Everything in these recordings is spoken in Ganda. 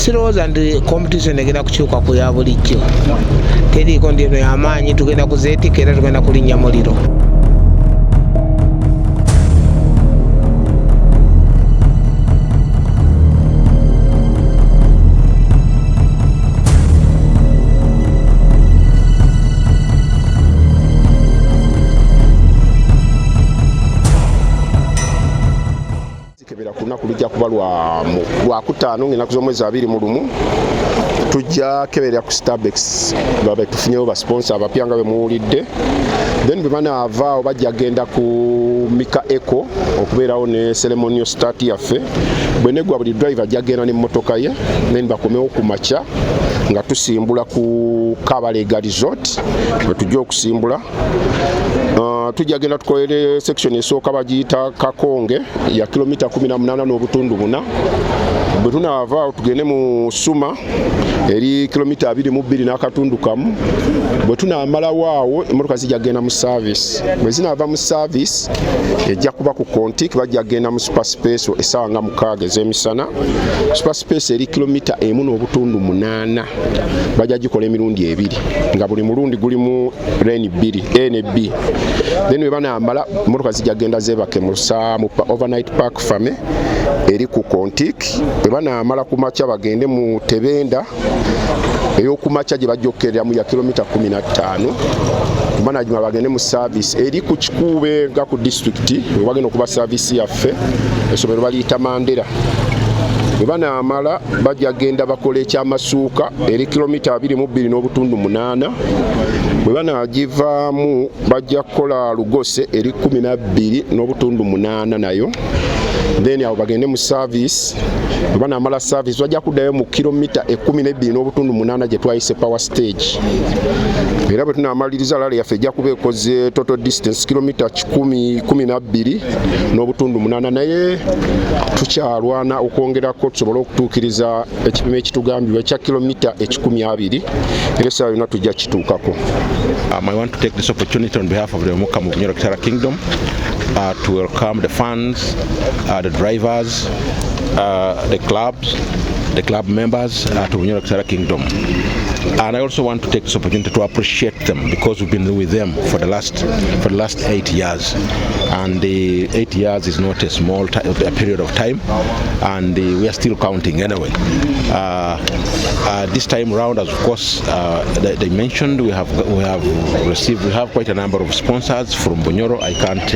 sirowooza nti competition egenda kukyuka ku ya bulijjo. Teriiko ndi eno y'amaanyi, tugenda kuzeetika era tugenda kulinnya muliro. Lunaku lujja kuba lwakutaano ng'ennaku z'omwezi 21 tujja keberera ku Starbex babe tufunyewo basponsa abapya nga bwe muwulidde. Then bwe banaavaawo bajja genda ku Mika Eco okubeerawo ne ceremonial start yaffe. Bwe negwa buli driver ajja genda n'emmotoka ye, then bakomewo ku makya nga tusimbula ku Kabalega Resort bwe tujja okusimbula. Tujja genda tukolere section esooka bagiyita Kakonge ya kilomita 18 n'obutundu 4. Bwe tunaavaawo tugende mu Suma eri kilomita 22 n'akatundu kamu. Bwe tunaamalawo awo emmotoka zijja genda mu service. Bwe zinaava mu service ejja kuba ku Kontik bajja genda mu Super Space essaawa nga 6 ez'emisana. Super Space eri kilomita 1 n'obutundu 8. Bajja gikola emirundi 2 nga buli mulundi gulimu lane 2 A ne B. Then we banaamala emmotoka zijja genda zeebake mu overnight park fame eri ku Kontik. Bwe banaamala ku makya bagende mu Tebenda ey'okumakya gye bajja okkerera mu ya kilomita 15. Management bagende mu service eri ku Kikuube nga ku district we bagenda okuba service yaffe essomero baliyita Mandera. Bwe banaamala bajja genda bakola ekyamasuuka eri kilomita 22 n'obutundu 8. Bwe banagivaamu bajja kukola Lugose eri 12 n'obutundu 8 nayo. Then abo bagende mu service. Bwe banaamala service bajja kuddayo mu kilomita 12 n'obutundu 8 gye twayise power stage. Era bwe tunaamaliriza lale yaffe ejja kuba ekoze total distance kilomita 12 n'obutundu 8 naye tukyalwana okwongerako tusobole okutuukiriza ekipimo ekitugambibwa ekya kilomita 12 era essaawa yonna tujja kituukako. I want to take this opportunity on behalf of the Omukama of Bunyoro Kitara Kingdom to welcome the fans, the drivers, the club members to Bunyoro Kitara Kingdom. And I also want to take this opportunity to appreciate them because we've been with them for the last 8 years, and 8 years is not a small period of time, and we are still counting anyway. This time round, as of course they mentioned, we have quite a number of sponsors from Bunyoro. I can't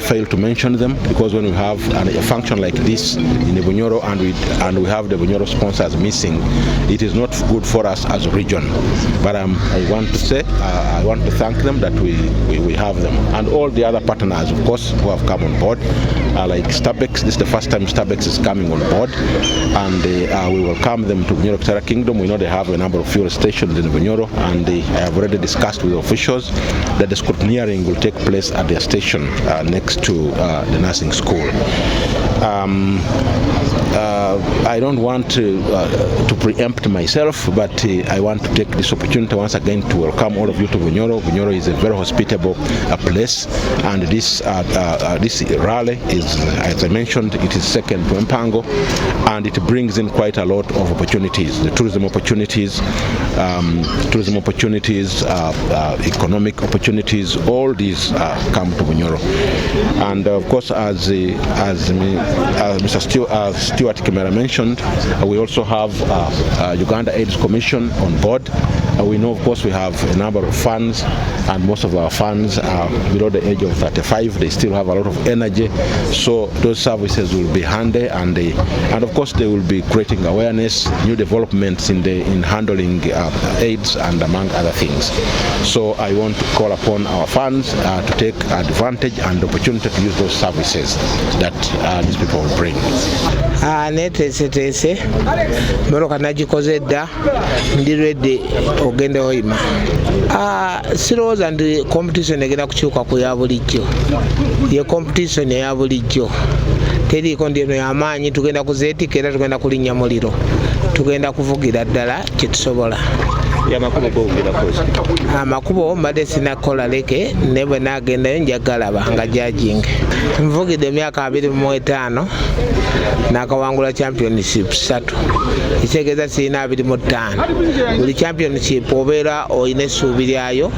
fail to mention them because when we have a function like this in the Bunyoro and we have the Bunyoro sponsors missing, it is not good for us as a region. But I want to say I want to thank them that we have them, and all the other partners, of course, who have come on board, like Starbex. This is the first time Starbex is coming on board, and we welcome them to Bunyoro Kitara Kingdom. We know they have a number of fuel stations in Bunyoro, and I have already discussed with officials that the scrutineering will take place at their station next to the nursing school. I don't want to preempt myself, but I want to take this opportunity once again to welcome all of you to Bunyoro. Bunyoro is a very hospitable place, and this rally is, as I mentioned, it is second to Mpango, and it brings in quite a lot of opportunities, the tourism opportunities, economic opportunities. All these come to Bunyoro, and of course, as Mr. Stuart Kimera mentioned, we also have Uganda AIDS Commission on board. We know, of course, we have a number of funds, and most of our funds are below the age of 35. They still have a lot of energy, so those services will be handy, and of course they will be creating awareness, new developments in handling AIDS, and among other things. So I want to call upon our funds to take advantage and the opportunity to use those services that these people will bring. Neteeseteese moloka nagikoze dda, ndi ready ogenda oyima. Sirowooza nti competition egenda kukyuka ku ya bulijjo. Ye competition eya bulijjo. Teriiko ndi eno y'amaanyi, tugenda kuzeetika era tugenda kulinnya muliro. Tugenda kuvugira ddala kye tusobola. Amakubo mbadde sinakola leke ne bwe naagendayo njagala nga judging. Nvugidde emyaka 25 n'akawangula championship 3 ekitegeeza sirina 25 buli championship obeera olina essuubi lyayo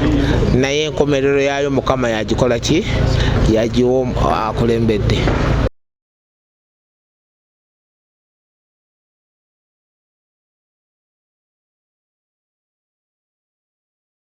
naye enkomerero yayo mukama yagikola ki yagiwa akulembedde.